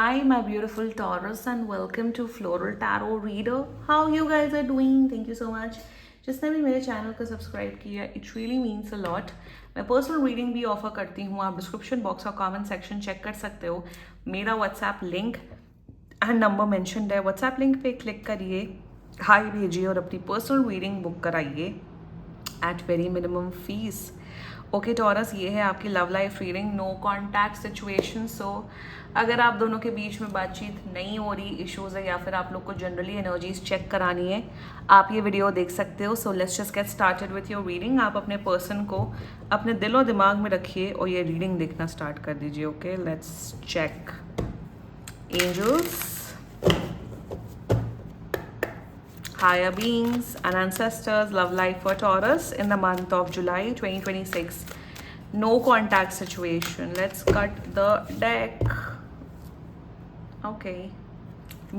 Hi, my beautiful Taurus, and welcome to Floral Tarot Reader. How you guys are doing? Thank you so much. जिसने भी मेरे channel को subscribe किया, it really means a lot. मैं personal reading भी offer करती हूँ. आप डिस्क्रिप्शन बॉक्स और कमेंट सेक्शन चेक कर सकते हो. मेरा WhatsApp link and number mentioned है. व्हाट्सएप लिंक पे क्लिक करिए, हाई भेजिए और अपनी पर्सनल रीडिंग बुक कराइए at very minimum fees. Okay Taurus, ये है आपकी love life reading. No contact situation. So अगर आप दोनों के बीच में बातचीत नहीं हो रही, इश्यूज है, या फिर आप लोग को जनरली एनर्जीज चेक करानी है, आप ये वीडियो देख सकते हो. So let's just get started with your reading. आप अपने पर्सन को अपने दिल और दिमाग में रखिए और ये रीडिंग देखना स्टार्ट कर दीजिए. Okay, let's check. Angels, higher beings and ancestors, love life for Taurus in the month of July 2026. No contact situation. Let's cut the deck. Okay.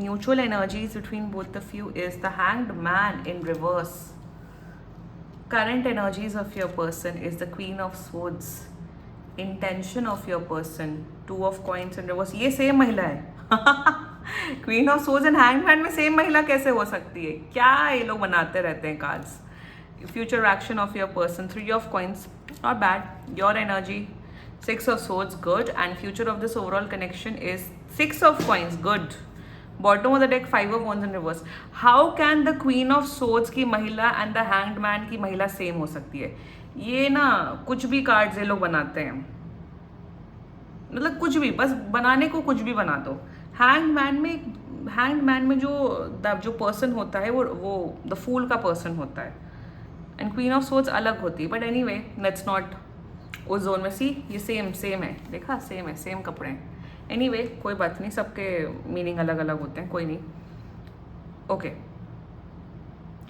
Mutual energies between both of you is the Hanged Man in reverse. Current energies of your person is the Queen of Swords. Intention of your person, Two of Coins in reverse. ये same महिला है. Queen of shows and hangman में same महिला कैसे हो सकती है? क्या ये लोग बनाते रहते हैं cards. Future action of your person, 3 of coins, not bad. Your energy, 6 of swords, good. And future of this overall connection is 6 of coins, good. Bottom of the deck 5 of wands in reverse. How can the queen of swords की महिला and the hanged man की महिला same हो सकती है? ये ना कुछ भी कार्ड्स ये लोग बनाते हैं, मतलब कुछ भी, बस बनाने को कुछ भी बना दो. हैंग्ड मैन में जो पर्सन होता है वो द फूल का पर्सन होता है, एंड क्वीन ऑफ सोर्ड्स अलग होती है. बट एनीवे, लेट्स नॉट उस जोन में. सी, ये सेम है, देखा, सेम है, सेम कपड़े हैं. एनीवे, कोई बात नहीं, सबके मीनिंग अलग अलग होते हैं, कोई नहीं. Okay,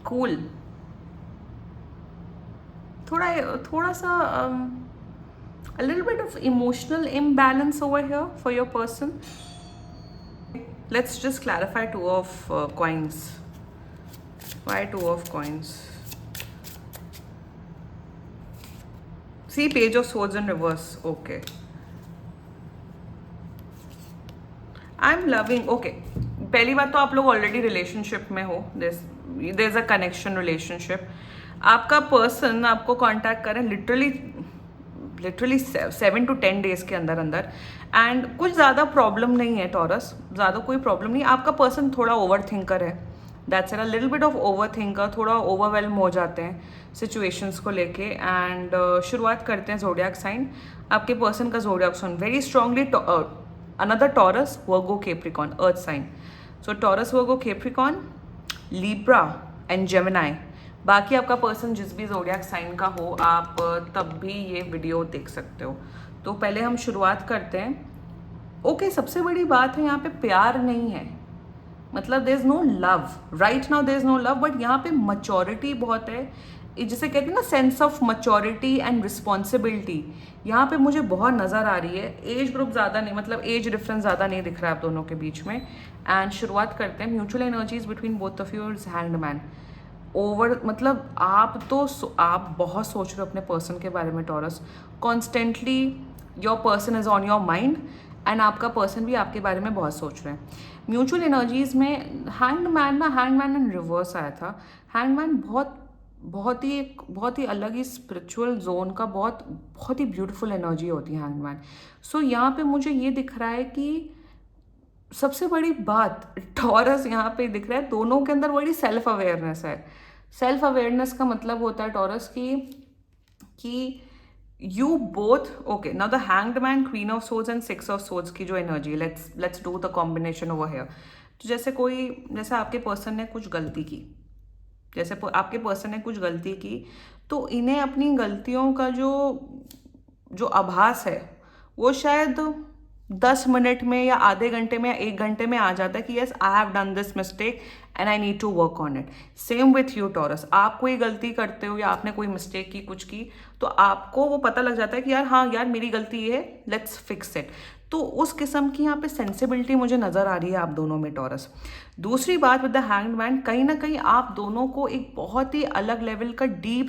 cool. थोड़ा सा a little bit of emotional imbalance over here for your person. Let's just clarify 2 of coins. Why 2 of coins? See, page of swords in reverse. Okay. I'm loving. Okay. पहली बात तो आप लोग already relationship में हो. There's a connection relationship. आपका person आपको contact करें लिटरली 7 to 10 डेज के अंदर. एंड कुछ ज़्यादा प्रॉब्लम नहीं है टॉरस, ज़्यादा कोई प्रॉब्लम नहीं. आपका पर्सन थोड़ा ओवर थिंकर है. That's a little bit of over thinker. थोड़ा ओवरवेल्म हो जाते हैं सिचुएशंस को लेके. एंड शुरुआत करते हैं ज़ोडिएक साइन. आपके पर्सन का zodiac sign very strongly another Taurus, Virgo, Capricorn, earth sign. So Taurus, Virgo, Capricorn, Libra and Gemini. बाकी आपका पर्सन जिस भी ज़ोडिएक साइन का हो, आप तब भी ये वीडियो देख सकते हो. तो पहले हम शुरुआत करते हैं. ओके, सबसे बड़ी बात है यहाँ पे प्यार नहीं है, मतलब there is no love right now, there is no love. But यहाँ पे मैच्योरिटी बहुत है, जिसे कहते हैं ना sense of maturity and responsibility. यहाँ पे मुझे बहुत नज़र आ रही है. एज ग्रुप ज़्यादा नहीं, मतलब एज डिफरेंस ज़्यादा नहीं दिख रहा है आप दोनों के बीच में. एंड शुरुआत करते हैं. Mutual energies between both of you is hanged man. Over, मतलब आप बहुत सोच रहे हो अपने पर्सन के बारे में taurus. Constantly your person is on your mind and आपका पर्सन भी आपके बारे में बहुत सोच रहे हैं. म्यूचुअल एनर्जीज में हैंग्ड मैन इन रिवर्स आया था. हैंग्ड मैन बहुत ही अलग ही स्पिरिचुअल जोन का बहुत ही ब्यूटीफुल एनर्जी होती है हैंग्ड मैन. सो यहाँ पे मुझे ये दिख रहा है कि सबसे बड़ी बात टॉरस यहाँ पे दिख रहा है, दोनों के अंदर बड़ी सेल्फ अवेयरनेस है. सेल्फ अवेयरनेस का मतलब होता है टॉरस कि you both. Okay, now the hanged man, queen of swords and 6 of swords की जो energy, let's do the combination over here. तो जैसे आपके पर्सन ने कुछ गलती की, तो इन्हें अपनी गलतियों का जो आभास है वो शायद 10 मिनट में या आधे घंटे में या 1 घंटे में आ जाता है कि yes, I have done this mistake and I need to work on it. Same with you Taurus. आप कोई गलती करते हो या आपने कोई मिस्टेक की, कुछ की, तो आपको वो पता लग जाता है कि यार मेरी गलती ये है, लेट्स फिक्स इट. तो उस किस्म की यहाँ पे सेंसिबिलिटी मुझे नज़र आ रही है आप दोनों में टॉरस. दूसरी बात विद द हैंग्ड मैन, कहीं ना कहीं आप दोनों को एक बहुत ही अलग लेवल का डीप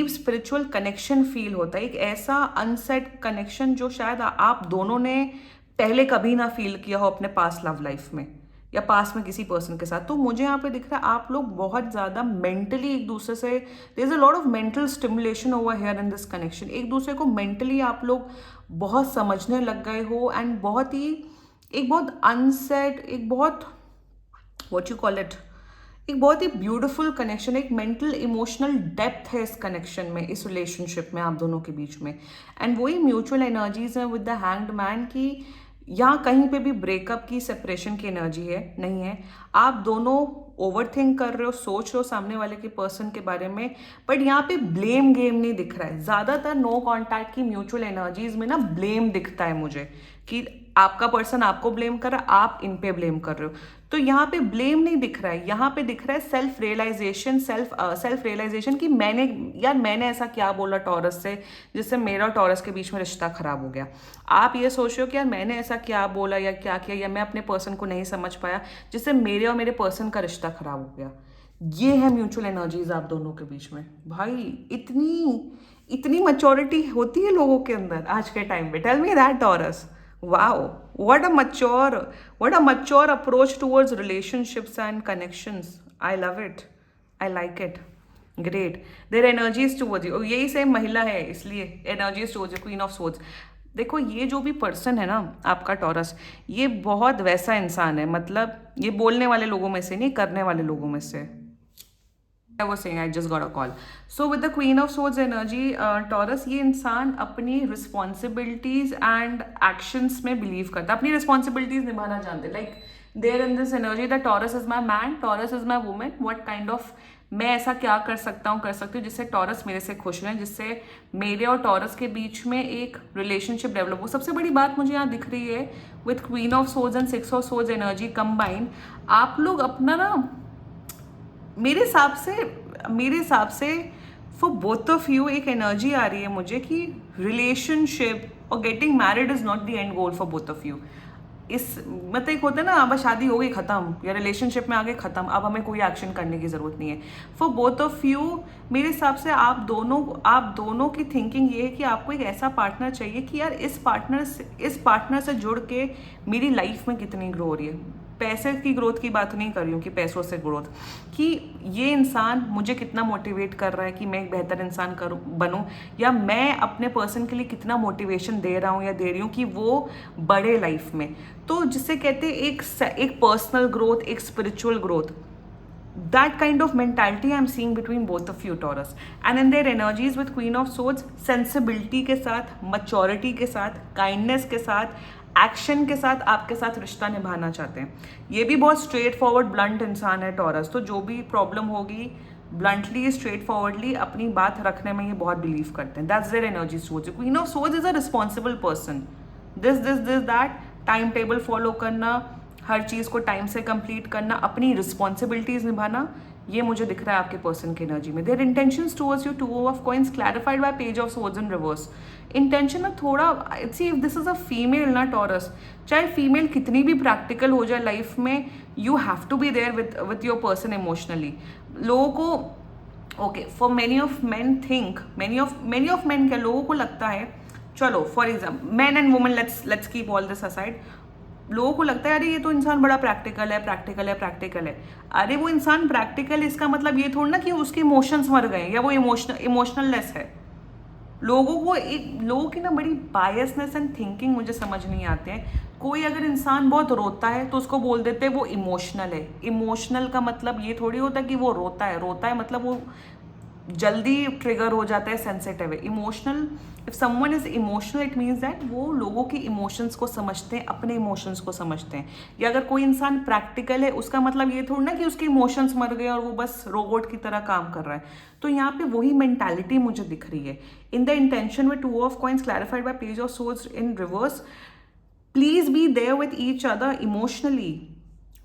स्पिरिचुअल कनेक्शन फील होता है. एक ऐसा अनसेट कनेक्शन जो शायद आप दोनों ने पहले कभी ना फील किया हो अपने पास लव लाइफ में या पास में किसी पर्सन के साथ। तो मुझे यहाँ पे दिख रहा है आप लोग बहुत ज़्यादा मेंटली एक दूसरे से, there is a lot of mental stimulation over here in this connection. एक दूसरे को मेंटली आप लोग बहुत समझने लग गए हो, एंड बहुत ही एक बहुत अनसेट, एक बहुत व्हाट यू कॉल इट, एक बहुत ही ब्यूटीफुल कनेक्शन, एक मेंटल इमोशनल डेप्थ है इस कनेक्शन में, इस रिलेशनशिप में आप दोनों के बीच में। एंड वही म्यूचुअल एनर्जीज हैं विद द हैंग्ड मैन की यहाँ कहीं पे भी ब्रेकअप की, सेपरेशन की एनर्जी है नहीं है। आप दोनों ओवर थिंक कर रहे हो, सोच रहे हो सामने वाले के पर्सन के बारे में, बट यहाँ पे ब्लेम गेम नहीं दिख रहा है। ज़्यादातर नो कॉन्टैक्ट की म्यूचुअल एनर्जीज में ना ब्लेम दिखता है मुझे, कि आपका पर्सन आपको ब्लेम कर रहा है, आप इन पे ब्लेम कर रहे हो। तो यहाँ पे ब्लेम नहीं दिख रहा है, यहाँ पे दिख रहा है सेल्फ रियलाइजेशन, सेल्फ रियलाइजेशन कि मैंने ऐसा क्या बोला टॉरस से जिससे मेरा और टॉरस के बीच में रिश्ता खराब हो गया। आप ये सोच रहे हो कि यार मैंने ऐसा क्या बोला या क्या किया, या मैं अपने पर्सन को नहीं समझ पाया जिससे मेरे और मेरे पर्सन का रिश्ता खराब हो गया। ये है म्यूचुअल एनर्जीज आप दोनों के बीच में। भाई इतनी मैच्योरिटी होती है लोगों के अंदर आज के टाइम पे। Tell me that Taurus. Wow, what a mature approach towards relationships and connections. I love it. I like it. Great. Their energies towards you. यही सेम महिला है इसलिए energies towards you, Queen of Swords. देखो ये जो भी person है ना आपका टॉरस, ये बहुत वैसा इंसान है, मतलब ये बोलने वाले लोगों में से नहीं, करने वाले लोगों में से। I was saying I just got a call. So with the Queen of Swords energy, Taurus, ये इंसान अपनी responsibilities and actions में believe करता है, अपनी responsibilities निभाना जानते हैं। Like there in this energy that Taurus is my man, Taurus is my woman. What kind of, मैं ऐसा क्या कर सकता हूँ, कर सकती हूँ जिससे टॉरस मेरे से खुश रहें, जिससे मेरे और टॉरस के बीच में एक रिलेशनशिप डेवलप हो। सबसे बड़ी बात मुझे यहाँ दिख रही है with queen of swords and 6 of swords energy combine, आप लोग अपना ना, मेरे हिसाब से फॉर बोथ ऑफ यू एक एनर्जी आ रही है मुझे कि रिलेशनशिप और getting married is not the end goal for both of you. इस मतलब एक होता है ना, अब शादी हो गई खत्म, या रिलेशनशिप में आ गए खत्म, अब हमें कोई एक्शन करने की ज़रूरत नहीं है। फॉर बोथ ऑफ यू मेरे हिसाब से आप दोनों की थिंकिंग ये है कि आपको एक ऐसा पार्टनर चाहिए कि यार इस पार्टनर से जुड़ के मेरी लाइफ में कितनी ग्रो हो रही है। पैसे की ग्रोथ की बात नहीं कर रही हूँ कि पैसों से ग्रोथ, कि ये इंसान मुझे कितना मोटिवेट कर रहा है कि मैं एक बेहतर इंसान बनूं, या मैं अपने पर्सन के लिए कितना मोटिवेशन दे रहा हूँ या दे रही हूँ कि वो बड़े लाइफ में। तो जिससे कहते हैं एक पर्सनल ग्रोथ, एक spiritual growth, that kind of mentality I'm seeing between both of you Taurus, and in their energies with Queen of Swords, sensibility के साथ, maturity के साथ, kindness के साथ, एक्शन के साथ आपके साथ रिश्ता निभाना चाहते हैं। ये भी बहुत स्ट्रेट फॉरवर्ड ब्लंट इंसान है टॉरस, तो जो भी प्रॉब्लम होगी ब्लंटली, स्ट्रेट फॉरवर्डली अपनी बात रखने में ये बहुत बिलीव करते हैं। That's their energy towards you. Queen of swords is a responsible person, this that, time table follow करना, हर चीज़ को टाइम से कंप्लीट करना, अपनी रिस्पॉन्सिबिलिटीज निभाना, ये मुझे दिख रहा है आपके पर्सन की एनर्जी में। Their intentions towards you, 2 of coins clarified by page of swords in reverse. Intention ना थोड़ा, see if this is a female ना टॉरस, चाहे फीमेल कितनी भी प्रैक्टिकल हो जाए लाइफ में, you have to be there with your person emotionally. लोगों को okay, for many of man think, many of man क्या, लोगों को लगता है, चलो for example man and women, let's keep all this aside, लोगों को लगता है अरे ये तो इंसान बड़ा प्रैक्टिकल है। अरे वो इंसान प्रैक्टिकल, इसका मतलब ये थोड़ा ना कि उसके इमोशंस मर गए या वो इमोशनललेस है। लोगों की ना बड़ी बायसनेस एंड थिंकिंग मुझे समझ नहीं आते हैं। कोई अगर इंसान बहुत रोता है तो उसको बोल देते हैं वो इमोशनल है। इमोशनल का मतलब ये थोड़ी होता कि वो रोता है मतलब वो जल्दी ट्रिगर हो जाता है, सेंसिटिव है। Emotional, if someone is emotional it means that वो लोगों के इमोशंस को समझते हैं, अपने इमोशंस को समझते हैं। या अगर कोई इंसान प्रैक्टिकल है, उसका मतलब ये थोड़ा ना कि उसके इमोशंस मर गए और वो बस रोबोट की तरह काम कर रहा है। तो यहाँ पे वही मेंटालिटी मुझे दिख रही है। In the intention with 2 of coins clarified by page of swords in reverse, please be there with each other emotionally.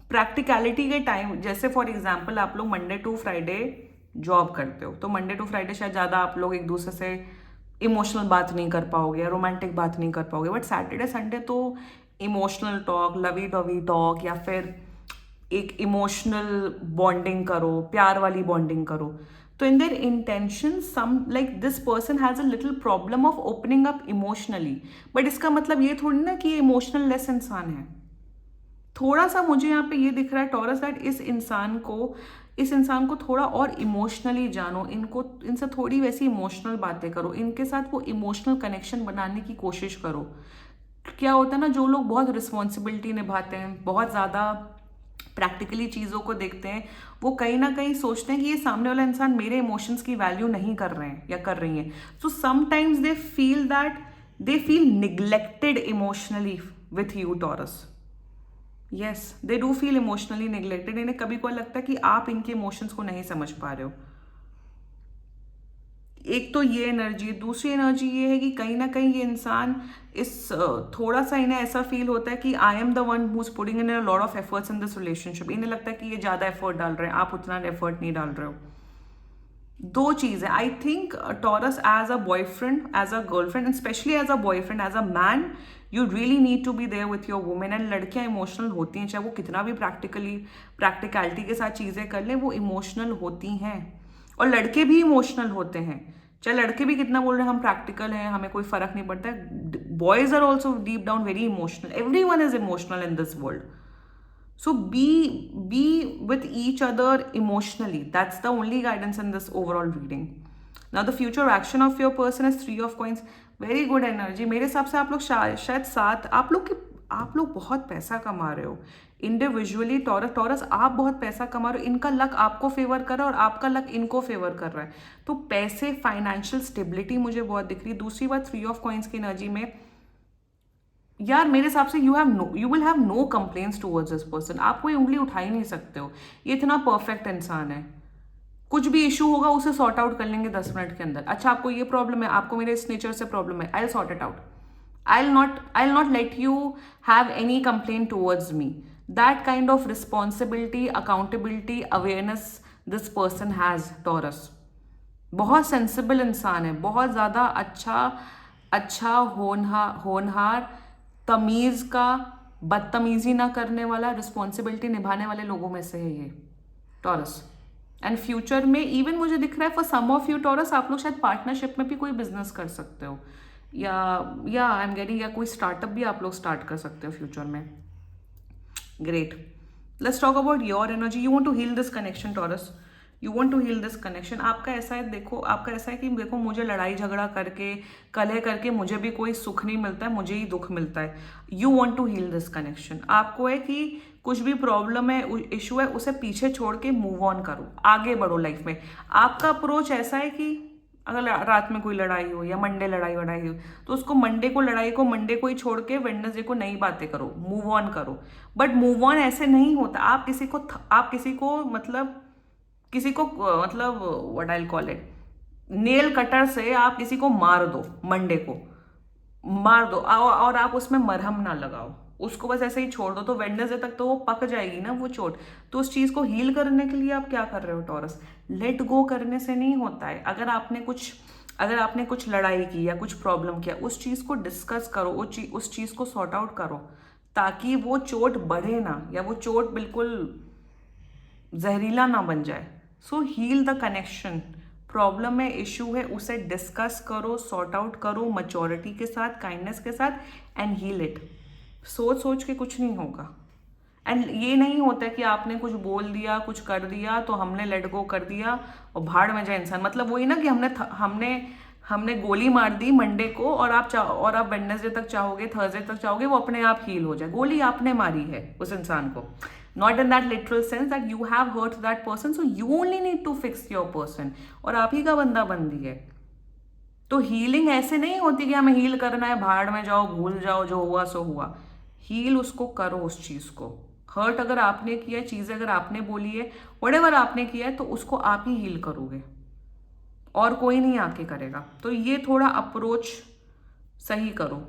Practicality के टाइम, जैसे फॉर एग्जाम्पल आप लोग मंडे टू फ्राइडे जॉब करते हो, तो मंडे टू फ्राइडे शायद ज़्यादा आप लोग एक दूसरे से इमोशनल बात नहीं कर पाओगे या रोमांटिक बात नहीं कर पाओगे, बट सैटरडे संडे तो emotional talk, lovey dovey talk, या फिर एक इमोशनल बॉन्डिंग करो, प्यार वाली बॉन्डिंग करो। तो in their intention some like this person has a little problem of opening up emotionally, but इसका मतलब ये थोड़ी ना कि ये इमोशनल लेस इंसान है। थोड़ा सा मुझे यहाँ पे ये दिख रहा है टॉरस दैट इस इंसान को थोड़ा और इमोशनली जानो, इनसे थोड़ी वैसी इमोशनल बातें करो, इनके साथ वो इमोशनल कनेक्शन बनाने की कोशिश करो। क्या होता है ना, जो लोग बहुत रिस्पॉन्सिबिलिटी निभाते हैं, बहुत ज़्यादा प्रैक्टिकली चीज़ों को देखते हैं, वो कहीं ना कहीं सोचते हैं कि ये सामने वाला इंसान मेरे इमोशंस की वैल्यू नहीं कर रहे हैं या कर रही हैं। So sometimes they feel neglected emotionally with you taurus. Yes, they do feel emotionally neglected. इन्हें कभी कोई लगता है कि आप इनके इमोशंस को नहीं समझ पा रहे हो। एक तो ये एनर्जी, दूसरी एनर्जी ये है कि कहीं ना कहीं ये इंसान थोड़ा सा इन्हें ऐसा फील होता है कि I am the one who is putting in a lot of efforts in this relationship. इन्हें लगता है कि ये ज़्यादा एफर्ट डाल रहे हैं, आप उतना एफर्ट नहीं डाल रहे हो। दो चीज़ें, I think Taurus as a boyfriend, as a girlfriend, and specially as a boyfriend, as a man, you really need to be there with your women. And लड़कियां इमोशनल होती हैं, चाहे वो कितना भी प्रैक्टिकलिटी के साथ चीज़ें कर लें, वो इमोशनल होती हैं। और लड़के भी इमोशनल होते हैं, चाहे लड़के भी कितना बोल रहे हैं हम प्रैक्टिकल हैं, हमें कोई फर्क नहीं पड़ता है। Boys are also deep down very emotional, every one is emotional in this world. So be with each other emotionally. That's the only guidance in this overall reading. Now the future action of your person is 3 of coins. Very good energy. मेरे हिसाब से आप लोग शायद साथ, आप लोग बहुत पैसा कमा रहे हो इंडिविजुअली। टॉरस आप बहुत पैसा कमा रहे हो, इनका लक आपको फेवर कर रहा है और आपका लक इनको फेवर कर रहा है। तो पैसे, फाइनेंशियल स्टेबिलिटी मुझे बहुत दिख रही है। दूसरी बात, 3 ऑफ कॉइंस की एनर्जी में यार मेरे हिसाब से you will have no complaints towards this person. आप कोई उंगली उठा ही नहीं सकते हो, ये इतना परफेक्ट इंसान है। कुछ भी इशू होगा उसे सॉर्ट आउट कर लेंगे 10 मिनट के अंदर। अच्छा, आपको ये प्रॉब्लम है, आपको मेरे इस नेचर से प्रॉब्लम है, I will sort it out. I will not let you have any complaint towards me. That kind of responsibility, accountability, awareness this person has taurus. बहुत सेंसिबल इंसान है, बहुत ज़्यादा अच्छा होनहार, तमीज़ का, बदतमीज़ी ना करने वाला, रिस्पॉन्सिबिलिटी निभाने वाले लोगों में से है ये टॉरस। एंड फ्यूचर में इवन मुझे दिख रहा है for some of you Taurus, आप लोग शायद पार्टनरशिप में भी कोई बिजनेस कर सकते हो, या आई एम गेटिंग, या कोई स्टार्टअप भी आप लोग स्टार्ट कर सकते हो फ्यूचर में। Great, let's talk about your energy. You want to heal this connection Taurus, you want to heal this connection. आपका ऐसा है, देखो आपका ऐसा है कि देखो मुझे लड़ाई झगड़ा करके, कलह करके मुझे भी कोई सुख नहीं मिलता है, मुझे ही दुख मिलता है। You want to heal this connection. आपको है कि कुछ भी प्रॉब्लम है, इशू है, उसे पीछे छोड़ के मूव ऑन करो, आगे बढ़ो लाइफ में। आपका अप्रोच ऐसा है कि अगर रात में कोई लड़ाई हो या मंडे लड़ाई हो, तो उसको मंडे को ही छोड़ के वेडनेसडे को नई बातें करो, मूव ऑन करो। बट मूव ऑन ऐसे नहीं होता। आप किसी को मतलब what I call it, nail cutter से आप किसी को मार दो, मंडे को मार दो, और आप उसमें मरहम ना लगाओ, उसको बस ऐसे ही छोड़ दो, तो वेडनेसडे तक तो वो पक जाएगी ना वो चोट। तो उस चीज़ को हील करने के लिए आप क्या कर रहे हो टॉरस? लेट गो करने से नहीं होता है। अगर आपने कुछ लड़ाई की या कुछ प्रॉब्लम किया, उस चीज़ को डिस्कस करो, उस चीज़ को सॉर्ट आउट करो, ताकि वो चोट बढ़े ना, या वो चोट बिल्कुल जहरीला ना बन जाए। सो हील द कनेक्शन। प्रॉब्लम है, इशू है, उसे डिस्कस करो, सॉर्ट आउट करो मैच्योरिटी के साथ, काइंडनेस के साथ, एंड हील इट। सोच के कुछ नहीं होगा। एंड ये नहीं होता है कि आपने कुछ बोल दिया, कुछ कर दिया, तो हमने लेट गो कर दिया और भाड़ में जाए इंसान। मतलब वही ना कि हमने गोली मार दी मंडे को, और आप वेडनेसडे तक चाहोगे, थर्सडे तक चाहोगे वो अपने आप हील हो जाए। गोली आपने मारी है उस इंसान को, not in that literal sense that you have hurt that person, so you only need to fix your person, और आप ही का बंदा बंदी है। तो हीलिंग ऐसे नहीं होती कि हमें हील करना है, भाड़ में जाओ, भूल जाओ, जो हुआ सो हुआ। हील उसको करो, उस चीज़ को। हर्ट अगर आपने किया, चीज़ें अगर आपने बोली है, व्हाटएवर आपने किया है, तो उसको आप ही हील करोगे, और कोई नहीं आके करेगा। तो ये थोड़ा अप्रोच सही करो,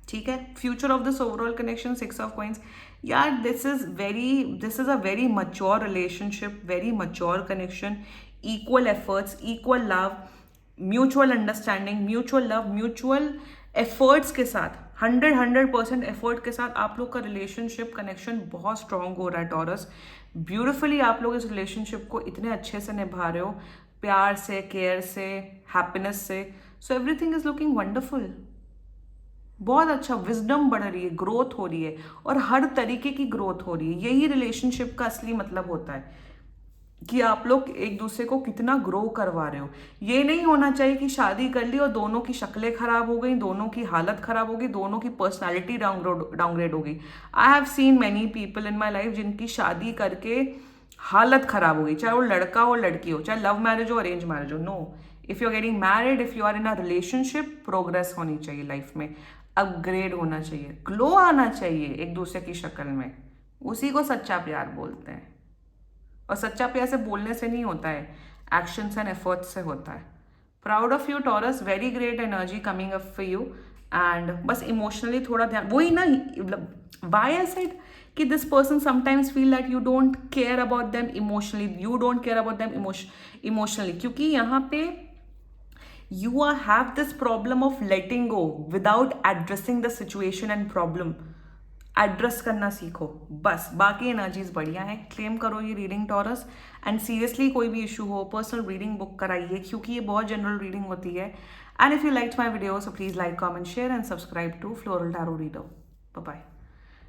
ठीक है। Future of this overall connection, 6 of coins. यार this is a very mature relationship, very mature connection, equal efforts, equal love, mutual understanding, mutual love, mutual efforts के साथ 100% एफर्ट के साथ आप लोग का रिलेशनशिप कनेक्शन बहुत स्ट्रांग हो रहा है टॉरस। ब्यूटिफुली आप लोग इस रिलेशनशिप को इतने अच्छे से निभा रहे हो, प्यार से, केयर से, हैप्पीनेस से। So everything is looking wonderful. बहुत अच्छा, विजडम बढ़ रही है, ग्रोथ हो रही है, और हर तरीके की ग्रोथ हो रही है। यही रिलेशनशिप का असली मतलब होता है कि आप लोग एक दूसरे को कितना ग्रो करवा रहे हो। ये नहीं होना चाहिए कि शादी कर ली और दोनों की शक्लें खराब हो गई, दोनों की हालत खराब हो गई, दोनों की पर्सनालिटी डाउनग्रेड हो गई। I have seen many people in my life जिनकी शादी करके हालत खराब हो गई, चाहे वो लड़का हो लड़की हो, चाहे लव मैरिज हो अरेंज मैरिज हो। No, if you are getting married, if you are in a relationship, progress होनी चाहिए लाइफ में, अपग्रेड होना चाहिए, ग्लो आना चाहिए एक दूसरे की शक्ल में। उसी को सच्चा प्यार बोलते हैं। और सच्चा प्यार से बोलने से नहीं होता है, एक्शंस एंड एफर्ट्स से होता है। Proud of you taurus, very great energy coming up for you. And बस इमोशनली थोड़ा ध्यान, वही ना, वाई आई सेड कि this person sometimes feel that you don't care about them emotionally, you don't care about them emotionally, क्योंकि यहाँ पे you are have this problem of letting go without addressing the situation and problem. Address करना सीखो बस, बाकी energies बढ़िया है। Claim करो ये रीडिंग टॉरस, एंड सीरियसली कोई भी इशू हो पर्सनल रीडिंग बुक कराइए, क्योंकि ये बहुत जनरल रीडिंग होती है। And if you like my video, so please like, comment, share and subscribe to floral tarot reader. Bye bye.